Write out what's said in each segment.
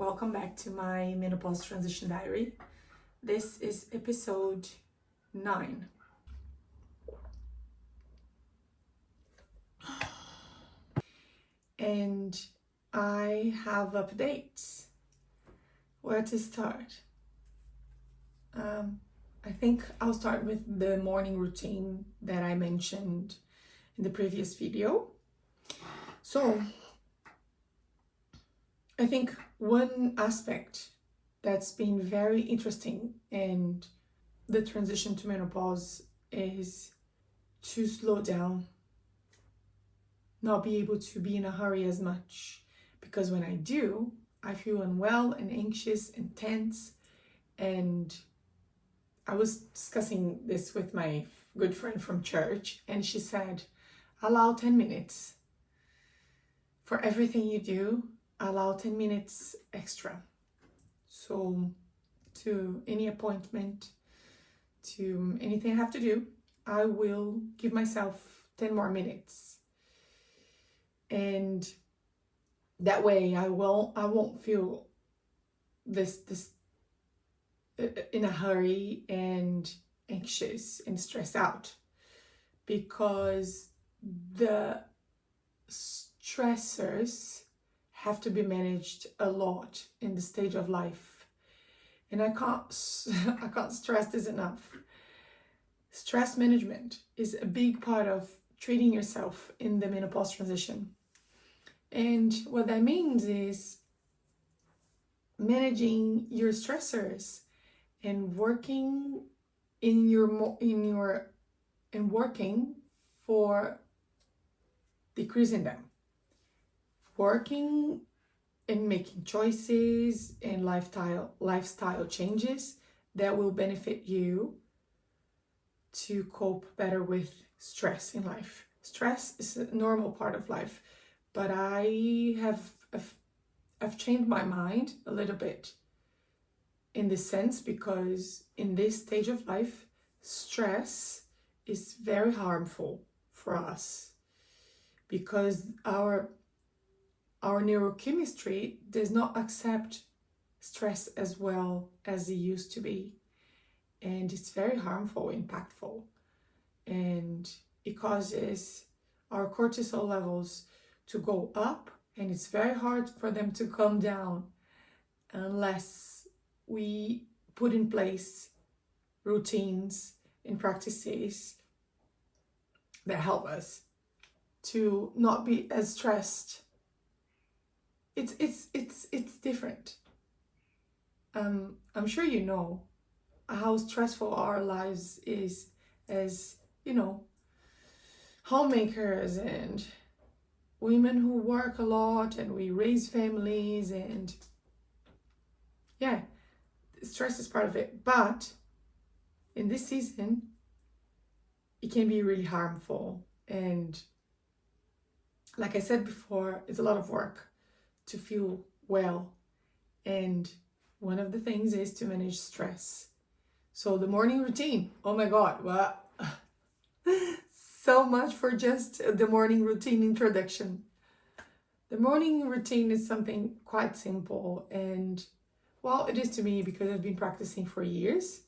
welcome back to my menopause transition diary. This is episode 9. And I have updates. Where to start? I think I'll start with the morning routine that I mentioned in the previous video. So, I think one aspect that's been very interesting in the transition to menopause is to slow down, not be able to be in a hurry as much. Because when I do, I feel unwell and anxious and tense. And I was discussing this with my good friend from church, and she said, allow 10 minutes. For everything you do, allow 10 minutes extra. So to any appointment, to anything I have to do, I will give myself 10 more minutes. And that way I won't feel this in a hurry and anxious and stressed out, because the stressors have to be managed a lot in the stage of life. And I can't stress this enough. Stress management is a big part of treating yourself in the menopause transition. And what that means is managing your stressors and working working for decreasing them. Working and making choices and lifestyle changes that will benefit you to cope better with stress in life. Stress is a normal part of life, but I've changed my mind a little bit in this sense, because in this stage of life, stress is very harmful for us, because our neurochemistry does not accept stress as well as it used to be. And it's very harmful, impactful. And it causes our cortisol levels to go up, and it's very hard for them to come down unless we put in place routines and practices that help us to not be as stressed. It's different. I'm sure you know how stressful our lives is as, homemakers and women who work a lot, and we raise families, and stress is part of it. But in this season, it can be really harmful. And like I said before, it's a lot of work to feel well. And one of the things is to manage stress. So the morning routine, oh my God, well, so much for just the morning routine introduction. The morning routine is something quite simple, and well, it is to me because I've been practicing for years,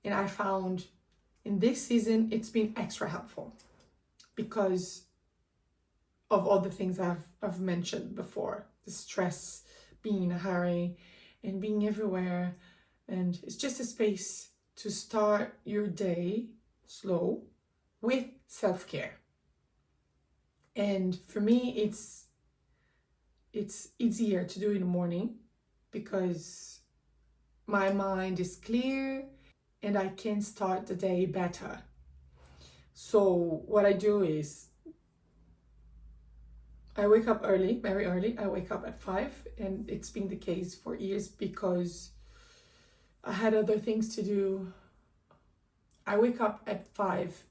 and I found in this season it's been extra helpful because of all the things I've mentioned before. The stress, being in a hurry and being everywhere, and it's just a space to start your day slow with self-care. And for me, it's easier to do in the morning because my mind is clear and I can start the day better. So what I do is I wake up early, very early. I wake up at 5, and it's been the case for years because I had other things to do. I wake up at 5,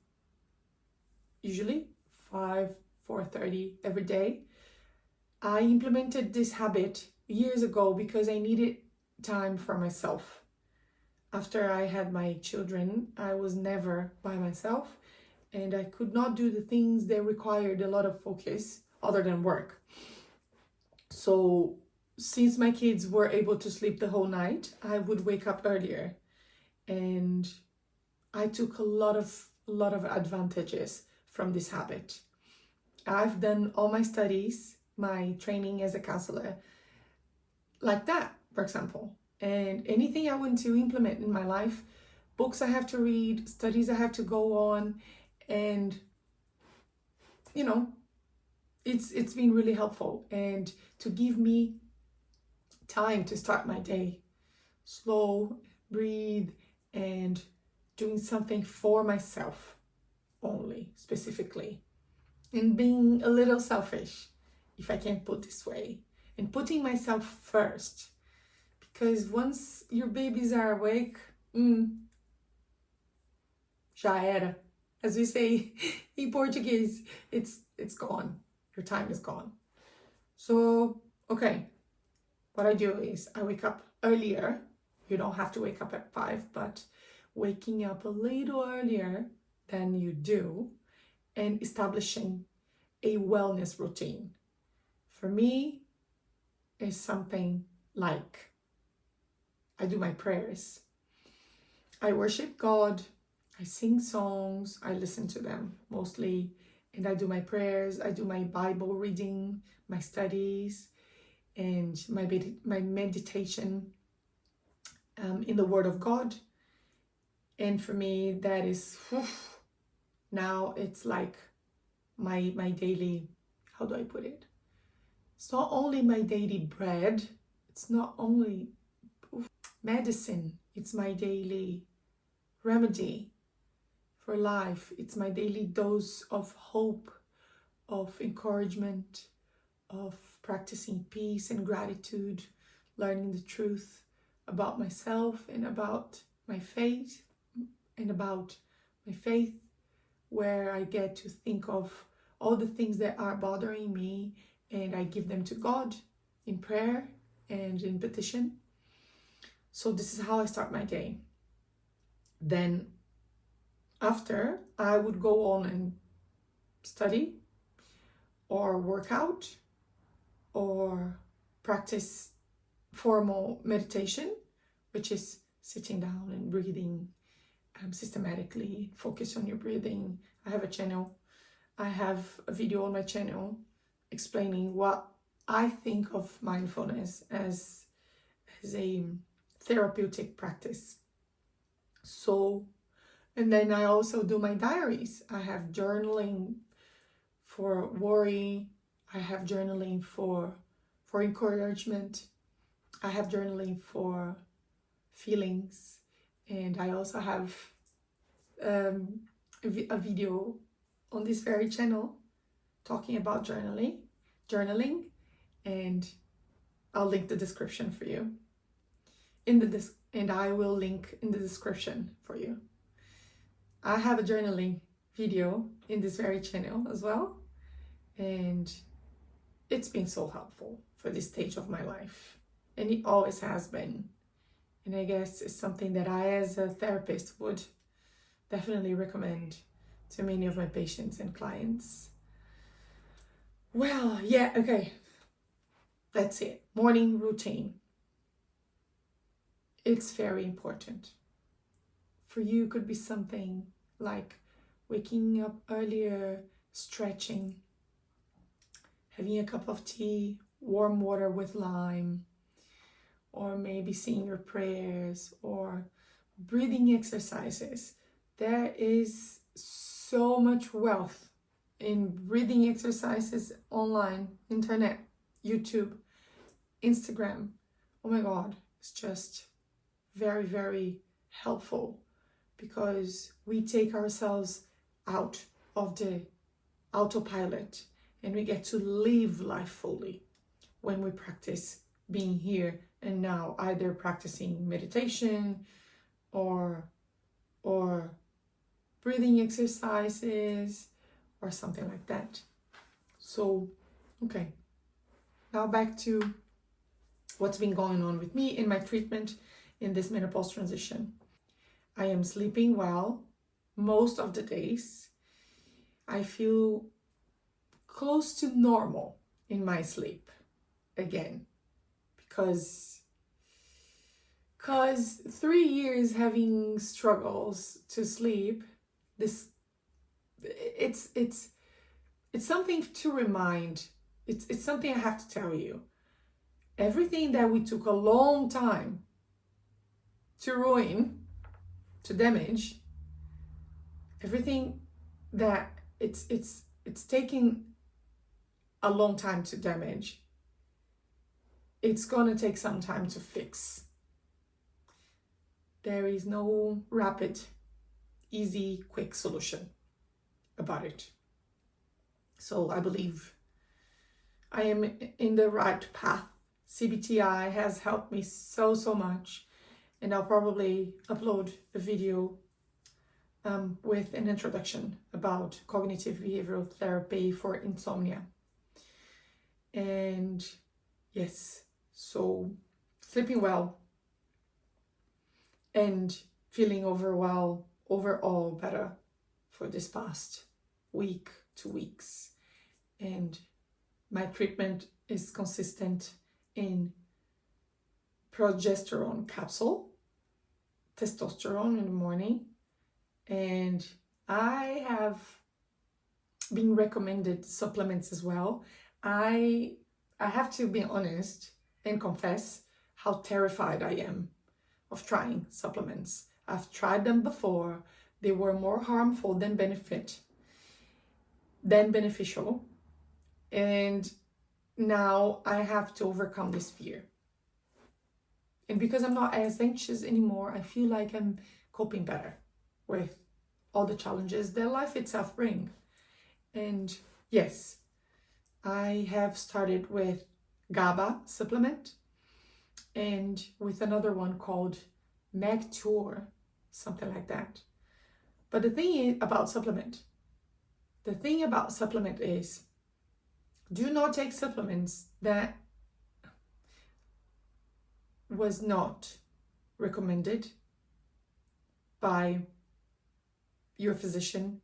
usually 4:30 every day. I implemented this habit years ago because I needed time for myself. After I had my children, I was never by myself, and I could not do the things that required a lot of focus other than work. So since my kids were able to sleep the whole night, I would wake up earlier, and I took a lot of advantages from this habit. I've done all my studies, my training as a counselor, like that, for example. And anything I want to implement in my life, books I have to read, studies I have to go on, and it's been really helpful, and to give me time to start my day slow, breathe, and doing something for myself only, specifically, and being a little selfish, if I can put this way, and putting myself first, because once your babies are awake, já era, as we say in Portuguese, it's gone, your time is gone. So okay, what I do is I wake up earlier. You don't have to wake up at 5, but waking up a little earlier than you do and establishing a wellness routine. For me, is something like I do my prayers. I worship God, I sing songs, I listen to them mostly, and I do my prayers, I do my Bible reading, my studies, and my meditation in the Word of God. And for me, that is, now it's like my daily, how do I put it? It's not only my daily bread, it's not only medicine, it's my daily remedy for life. It's my daily dose of hope, of encouragement, of practicing peace and gratitude, learning the truth about myself and about my faith, where I get to think of all the things that are bothering me, and I give them to God in prayer and in petition. So this is how I start my day. Then after, I would go on and study or work out or practice formal meditation, which is sitting down and breathing systematically, focus on your breathing. I have a channel. I have a video on my channel explaining what I think of mindfulness as a therapeutic practice. So, and then I also do my diaries. I have journaling for worry. I have journaling for encouragement. I have journaling for feelings. And I also have a video on this very channel talking about journaling, and I'll link the description for you. And I will link in the description for you. I have a journaling video in this very channel as well, and it's been so helpful for this stage of my life, and it always has been. And I guess it's something that I, as a therapist, would definitely recommend to many of my patients and clients. Well, yeah, okay. That's it. Morning routine. It's very important. For you, it could be something like waking up earlier, stretching, having a cup of tea, warm water with lime, or maybe saying your prayers, or breathing exercises. There is so much wealth in breathing exercises online, internet, YouTube, Instagram. Oh my God, it's just very, very helpful, because we take ourselves out of the autopilot and we get to live life fully when we practice being here and now, either practicing meditation or breathing exercises or something like that. So, okay, now back to what's been going on with me in my treatment in this menopause transition. I am sleeping well most of the days. I feel close to normal in my sleep again. Cause 3 years having struggles to sleep, it's something to remind. It's something I have to tell you. Everything that we took a long time to ruin, to damage, everything that it's taking a long time to damage, it's gonna take some time to fix. There is no rapid, easy, quick solution about it. So I believe I am in the right path. CBTI has helped me so much, and I'll probably upload a video with an introduction about cognitive behavioral therapy for insomnia. And yes, so sleeping well and feeling overall better for this past week, 2 weeks. And my treatment is consistent in progesterone capsule, testosterone in the morning, and I have been recommended supplements as well. I have to be honest and confess how terrified I am of trying supplements. I've tried them before. They were more harmful than beneficial. And now I have to overcome this fear. And because I'm not as anxious anymore, I feel like I'm coping better with all the challenges that life itself brings. And yes, I have started with GABA supplement and with another one called Mature, something like that. But the thing about supplement is, do not take supplements that was not recommended by your physician.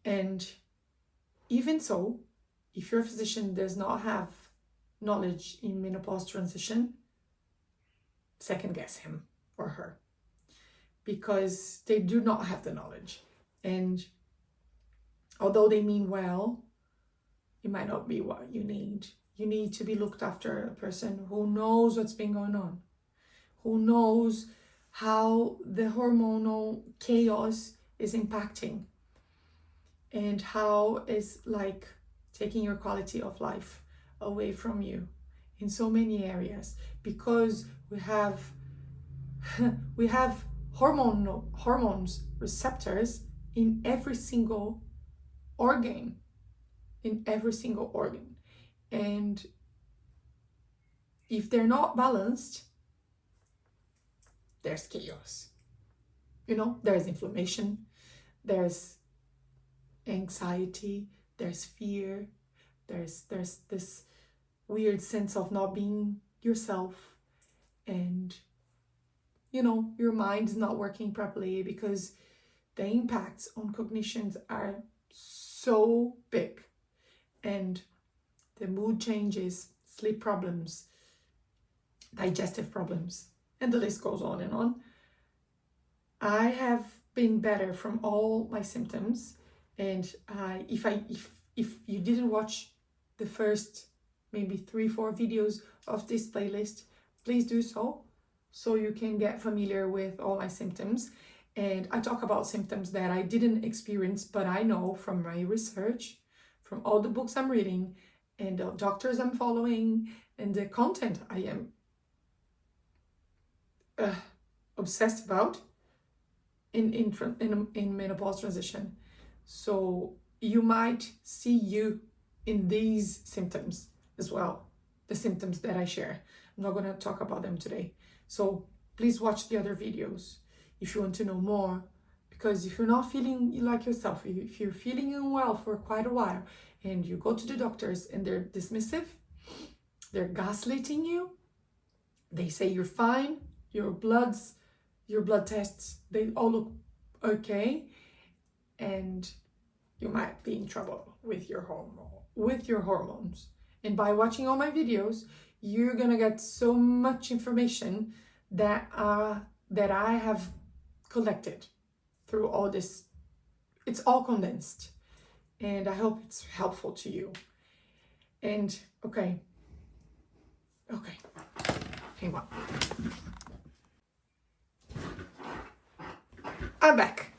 And even so, if your physician does not have knowledge in menopause transition, second guess him or her, because they do not have the knowledge. And although they mean well, it might not be what you need. You need to be looked after a person who knows what's been going on, who knows how the hormonal chaos is impacting and how it's like taking your quality of life away from you in so many areas, because we have hormones receptors in every single organ, and if they're not balanced, there's chaos. There's inflammation, there's anxiety, there's fear, there's this weird sense of not being yourself, and your mind is not working properly because the impacts on cognitions are so big, and the mood changes, sleep problems, digestive problems, and the list goes on and on. I have been better from all my symptoms, and if you didn't watch the first maybe 3-4 videos of this playlist, please do so you can get familiar with all my symptoms. And I talk about symptoms that I didn't experience, but I know from my research, from all the books I'm reading, and the doctors I'm following, and the content I am obsessed about in menopause transition. So you might see you in these symptoms as well, the symptoms that I share. I'm not going to talk about them today. So please watch the other videos if you want to know more, because if you're not feeling like yourself, if you're feeling unwell for quite a while and you go to the doctors and they're dismissive, they're gaslighting you, they say you're fine, your blood tests, they all look okay, and you might be in trouble with your hormones. And by watching all my videos, you're gonna get so much information that I have collected through all this. It's all condensed, and I hope it's helpful to you. And okay, hang on. I'm back.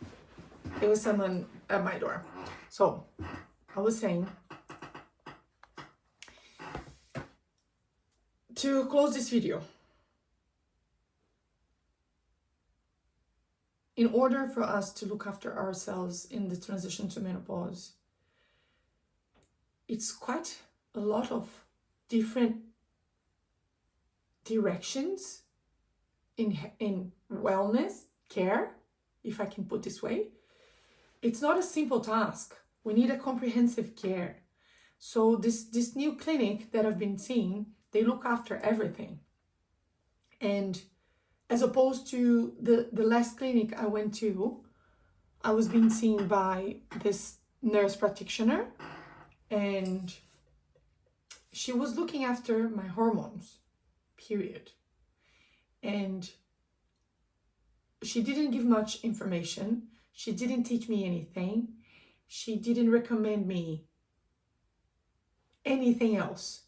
It was someone at my door. So I was saying, to close this video, in order for us to look after ourselves in the transition to menopause, it's quite a lot of different directions in wellness care, if I can put this way. It's not a simple task. We need a comprehensive care. So this new clinic that I've been seeing, they look after everything. And as opposed to the last clinic I went to, I was being seen by this nurse practitioner, and she was looking after my hormones, period. And she didn't give much information. She didn't teach me anything. She didn't recommend me anything else.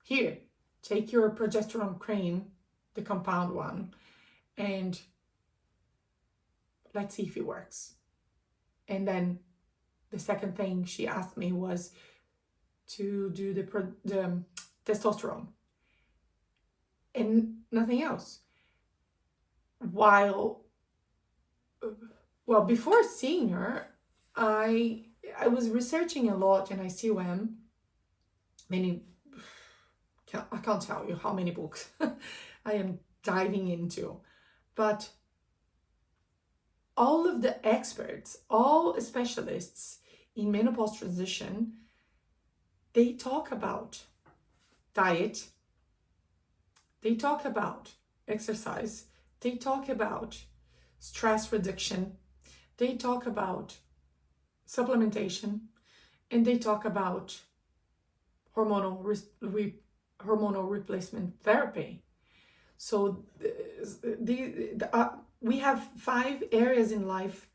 Here, take your progesterone cream, the compound one, and let's see if it works. And then the second thing she asked me was to do the testosterone and nothing else. Before seeing her, I was researching a lot, and I still am. I can't tell you how many books I am diving into. But all of the experts, all specialists in menopause transition, they talk about diet, they talk about exercise, they talk about stress reduction, they talk about supplementation, and they talk about hormonal replacement therapy. So we have 5 areas in life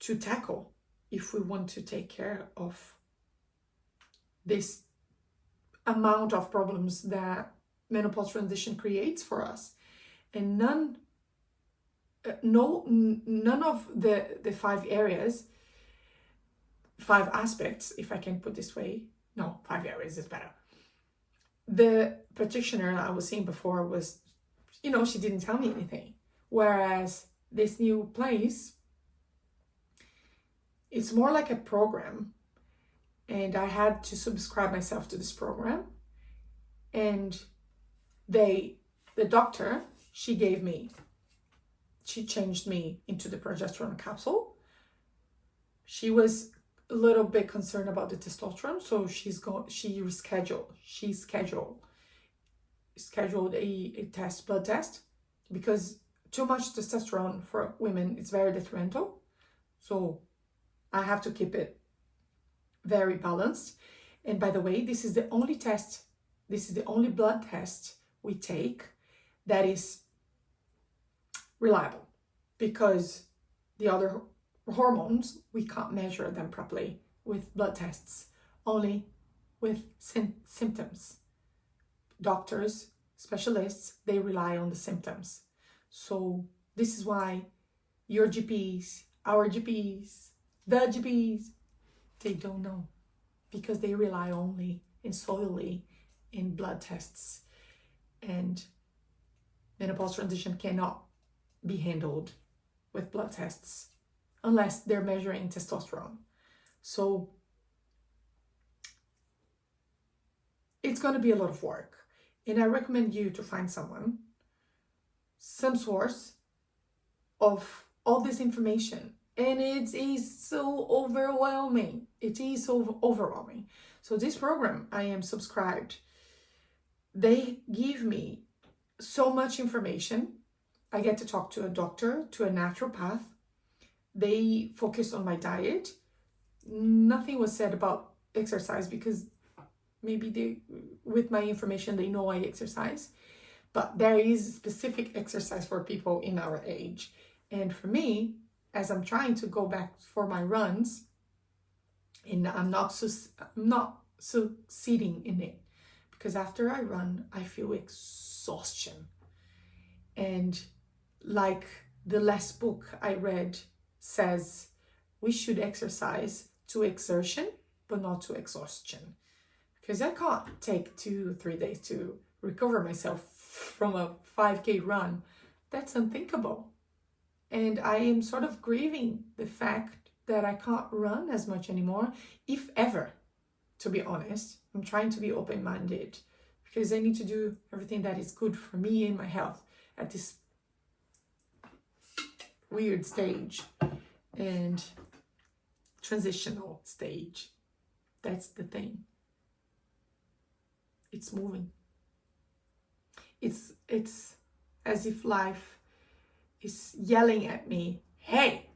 to tackle if we want to take care of this amount of problems that menopause transition creates for us. And none of the 5 areas, 5 aspects, if I can put this way, no, 5 areas is better. The practitioner I was seeing before was, she didn't tell me anything. Whereas this new place, it's more like a program. And I had to subscribe myself to this program. And the doctor, she changed me into the progesterone capsule. She was a little bit concerned about the testosterone, so she scheduled a blood test, because too much testosterone for women is very detrimental. So I have to keep it very balanced. And by the way, this is the only blood test we take that is reliable, because the other hormones, we can't measure them properly with blood tests, only with symptoms. Doctors, specialists, they rely on the symptoms. So this is why your GPs, our GPs, the GPs, they don't know, because they rely only and solely in blood tests. And menopause transition cannot be handled with blood tests unless they're measuring testosterone. So it's going to be a lot of work. And I recommend you to find some source of all this information. And it is so overwhelming. So this program I am subscribed, they give me so much information. I get to talk to a doctor, to a naturopath. They focus on my diet. Nothing was said about exercise, because maybe with my information, they know I exercise, but there is specific exercise for people in our age. And for me, as I'm trying to go back for my runs, and I'm not succeeding in it, because after I run, I feel exhaustion. And like the last book I read says, we should exercise to exertion, but not to exhaustion. Because I can't take 2-3 days to recover myself from a 5K run. That's unthinkable. And I am sort of grieving the fact that I can't run as much anymore, if ever, to be honest. I'm trying to be open-minded because I need to do everything that is good for me and my health at this weird stage and transitional stage. That's the thing. It's moving. It's as if life is yelling at me, hey,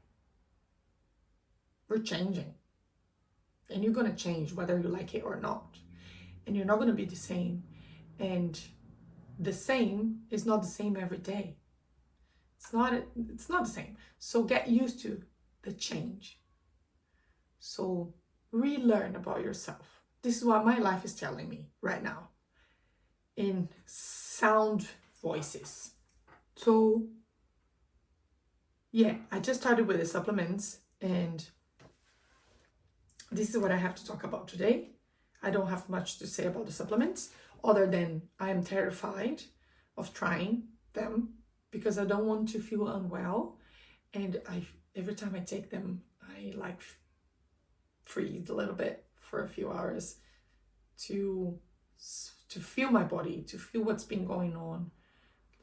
we're changing. And you're going to change whether you like it or not. And you're not going to be the same. And the same is not the same every day. It's not the same. So get used to the change. So relearn about yourself. This is what my life is telling me right now in sound voices. So yeah, I just started with the supplements, and this is what I have to talk about today. I don't have much to say about the supplements other than I am terrified of trying them because I don't want to feel unwell. And every time I take them, I like freeze a little bit for a few hours to feel my body, to feel what's been going on.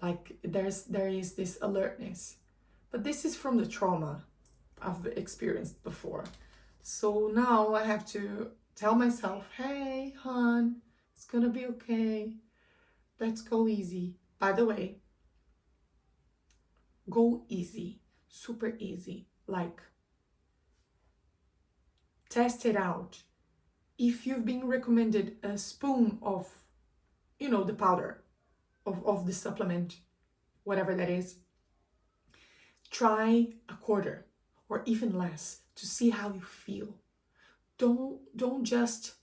Like there is this alertness. But this is from the trauma I've experienced before. So now I have to tell myself, hey, hon, it's gonna be okay. Let's go easy. By the way, go easy, super easy. Like, test it out. If you've been recommended a spoon of, the powder of the supplement, whatever that is, try a quarter or even less to see how you feel. Don't just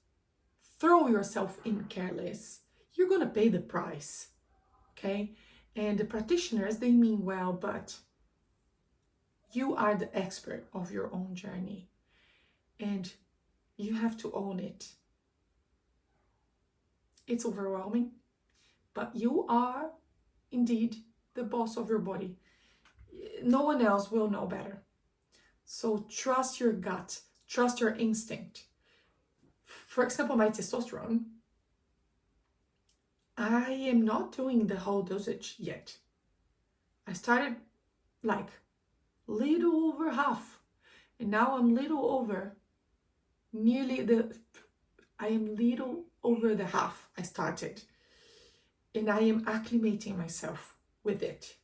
throw yourself in careless. You're gonna pay the price, okay? And the practitioners, they mean well, but you are the expert of your own journey and you have to own it. It's overwhelming, but you are indeed the boss of your body. No one else will know better. So trust your gut, trust your instinct. For example, my testosterone, I am not doing the whole dosage yet. I started like little over half, and now I'm little over the half I started, and I am acclimating myself with it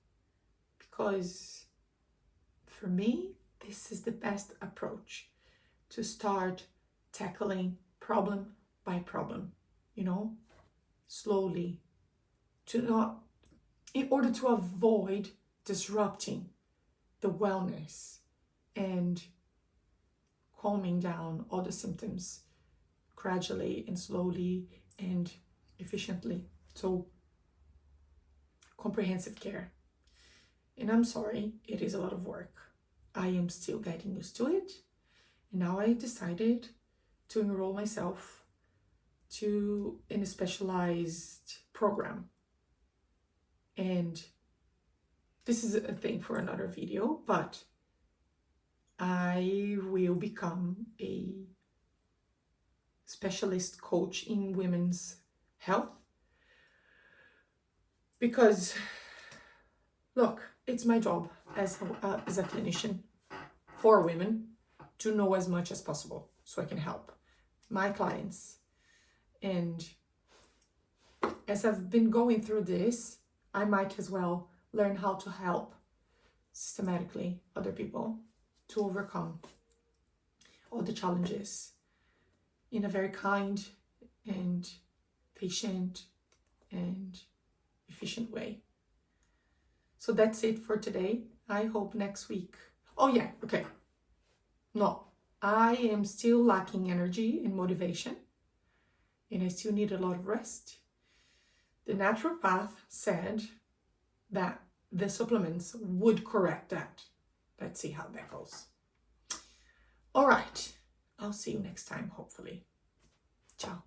because for me, this is the best approach to start tackling problem by problem, slowly, in order to avoid disrupting the wellness and calming down all the symptoms gradually and slowly and efficiently. So, comprehensive care. And I'm sorry, it is a lot of work. I am still getting used to it. And now I decided to enroll myself in a specialized program. And this is a thing for another video, but I will become a specialist coach in women's health. Because, look, it's my job as a clinician for women to know as much as possible so I can help my clients. And as I've been going through this, I might as well learn how to help systematically other people to overcome all the challenges in a very kind and patient and efficient way. So that's it for today. I hope next week. Oh yeah, okay. No, I am still lacking energy and motivation, and I still need a lot of rest. The naturopath said that the supplements would correct that. Let's see how that goes. All right. I'll see you next time, hopefully. Ciao.